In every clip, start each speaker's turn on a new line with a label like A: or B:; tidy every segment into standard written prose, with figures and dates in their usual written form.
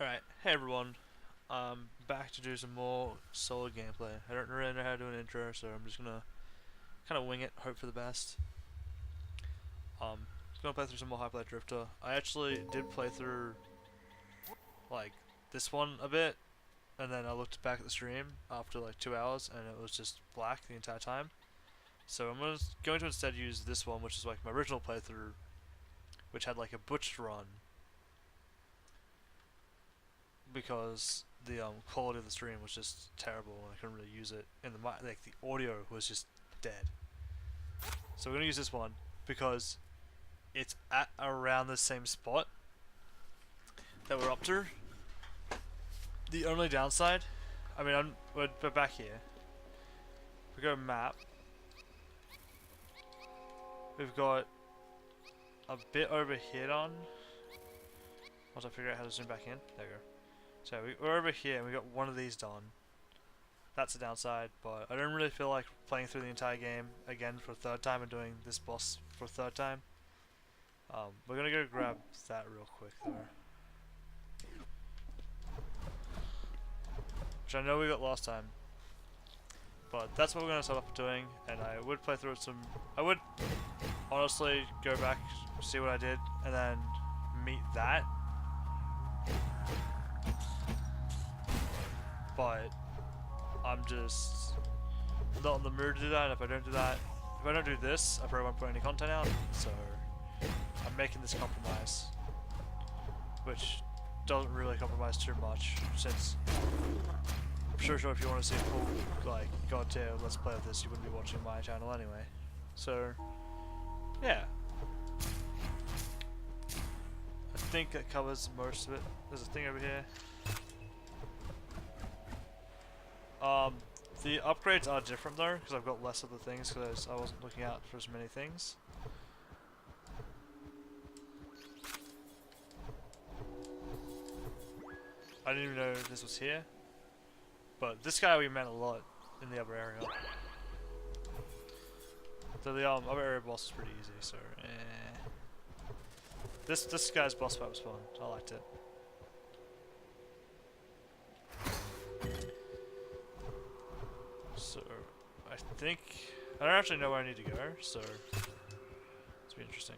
A: Alright, hey everyone. I'm back to do some more solo gameplay. I don't really know how to do an intro, so I'm just gonna kind of wing it, hope for the best. Gonna play through some more Hyperlight Drifter. I actually did play through, like, this one a bit, and then I looked back at the stream after like 2 hours, and it was just black the entire time. So I'm going to instead use this one, which is like my original playthrough, which had like a butch run, because the quality of the stream was just terrible and I couldn't really use it, and the audio was just dead. So we're gonna use this one because it's at around the same spot that we're up to. The only downside, I mean, we're back here. We go map. We've got a bit over here done. Once I figure out how to zoom back in, there we go. So we're over here and we got one of these done. That's the downside, but I don't really feel like playing through the entire game again for a third time and doing this boss for a third time. We're gonna go grab that real quick though, which I know we got last time. But that's what we're gonna start off doing, and I would play through some. I would honestly go back, see what I did, and then meet that. But I'm just not in the mood to do that, and if I don't do that, if I don't do this, I probably won't put any content out, so I'm making this compromise, which doesn't really compromise too much, since I'm sure if you want to see a full, like, god tier let's play of this, you wouldn't be watching my channel anyway. So, yeah. I think that covers most of it. There's a thing over here. The upgrades are different though, because I've got less of the things, because I wasn't looking out for as many things. I didn't even know this was here. But this guy we met a lot in the other area. So the other area boss is pretty easy, so This guy's boss fight was fun. I liked it. So I think I don't actually know where I need to go, so it's be interesting.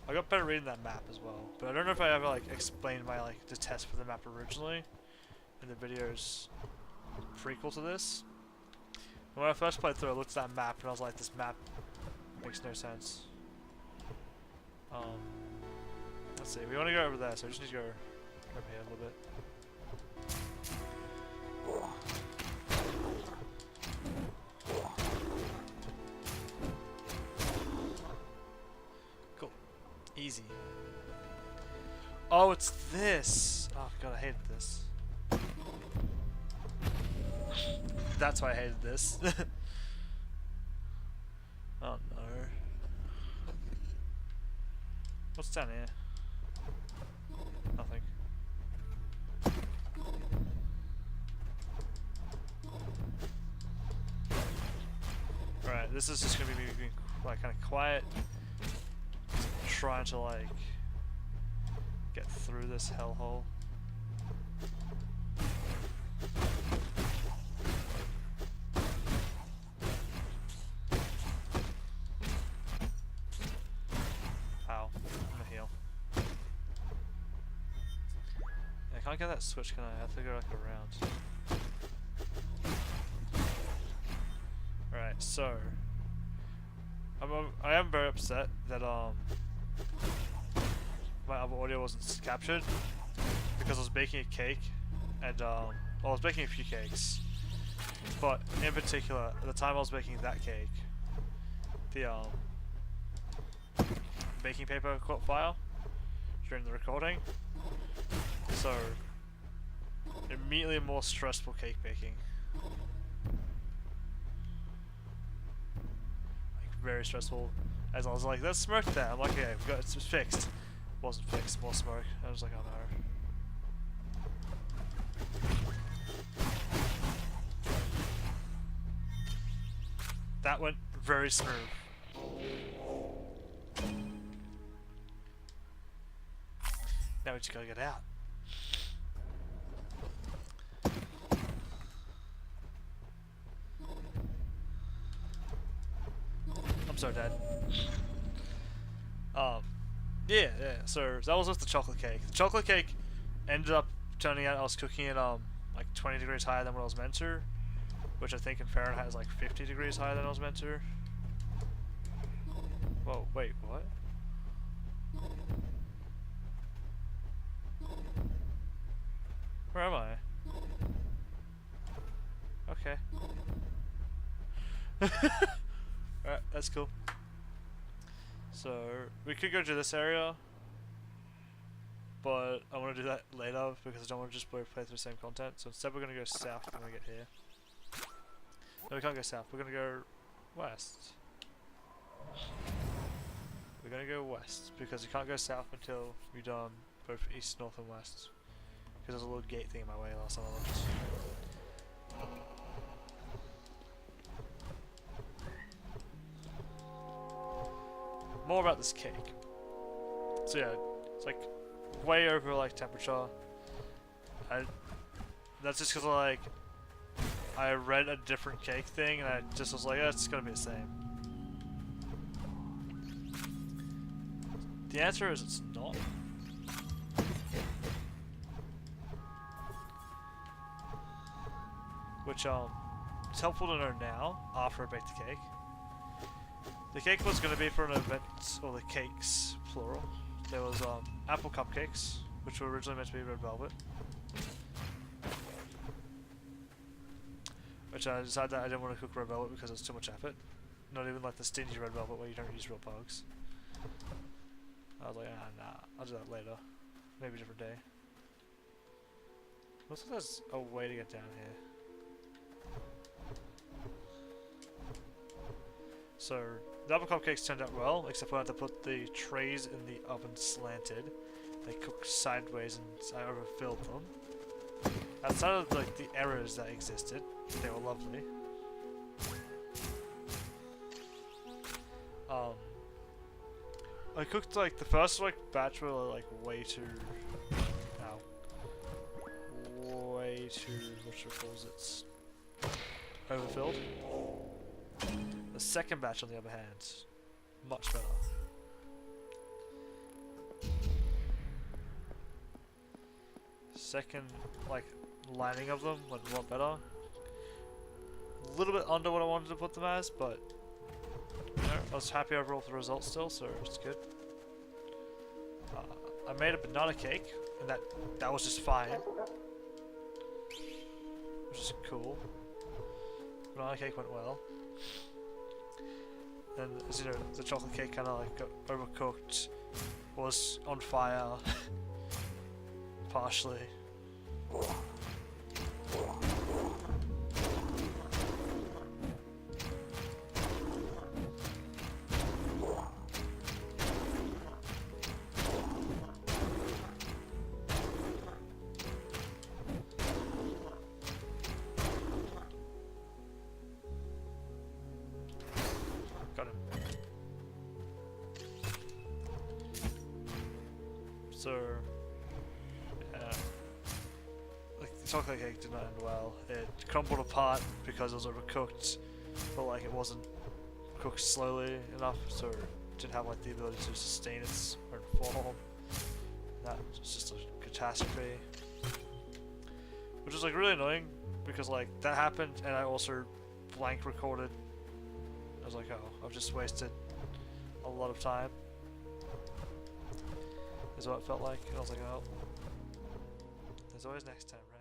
A: I got better reading that map as well, but I don't know if I ever like explained my the test for the map originally in the videos prequel to this. When I first played through, I looked at that map and I was like, this map makes no sense. Let's see, we want to go over there, so we just need to go over here a little bit. Cool. Easy. Oh, it's this! Oh god, I hated this. That's why I hated this. Oh no. What's down here? Nothing. Alright, this is just gonna be me being like kind of quiet, trying to like get through this hellhole. Ow, I'm gonna heal. I can't get that switch, can I? I have to go like around. Alright, so I am very upset that my other audio wasn't captured, because I was baking a cake, and well, I was baking a few cakes, but in particular at the time I was baking that cake, the baking paper caught fire during the recording, so immediately more stressful cake baking. Very stressful, as I was like, there's smoke there. I'm like, okay, it's fixed. Wasn't fixed, more smoke. I was like, oh no. That went very smooth. Now we just gotta get out. I'm so dead. Yeah. So that was with the chocolate cake. The chocolate cake ended up turning out I was cooking it like 20 degrees higher than what I was meant to, which I think in Fahrenheit is like 50 degrees higher than I was meant to. Whoa, wait, what? Where am I? Okay. Alright, that's cool. So, we could go to this area, but I want to do that later because I don't want to just both play through the same content. So instead we're going to go south when we get here. No, we can't go south. We're going to go west. We're going to go west because you can't go south until we've done both east, north and west. Because there's a little gate thing in my way last time I looked. More about this cake. So yeah, it's like way over like temperature. That's just because like I read a different cake thing and I just was like, it's gonna be the same. The answer is it's not. Which it's helpful to know now after I baked the cake. The cake was going to be for an event, or the cakes, plural. There was apple cupcakes, which were originally meant to be red velvet. Which I decided that I didn't want to cook red velvet because it was too much effort. Not even like the stingy red velvet where you don't use real bugs. I was like, nah, I'll do that later. Maybe a different day. Looks like there's a way to get down here. So, the apple cupcakes turned out well, except I had to put the trays in the oven slanted. They cooked sideways and I overfilled them. Outside of like the errors that existed, they were lovely. I cooked like the first like batch were like way too, way too, whatchamacallit, overfilled. The second batch, on the other hand, much better. Second, like, lining of them went a lot better. A little bit under what I wanted to put them as, but you know, I was happy overall with the results still, so it's good. I made a banana cake, and that was just fine, which is cool. Banana cake went well. And as you know, the chocolate cake kind of like got overcooked, was on fire, partially. Got him. So, like the chocolate cake did not end well. It crumbled apart because it was overcooked, but like it wasn't cooked slowly enough, so it didn't have like the ability to sustain its own form. That was just a catastrophe, which was like really annoying because like that happened, and I also blank recorded. I was like, oh, I've just wasted a lot of time. Is what it felt like. And I was like, oh, there's always next time, right?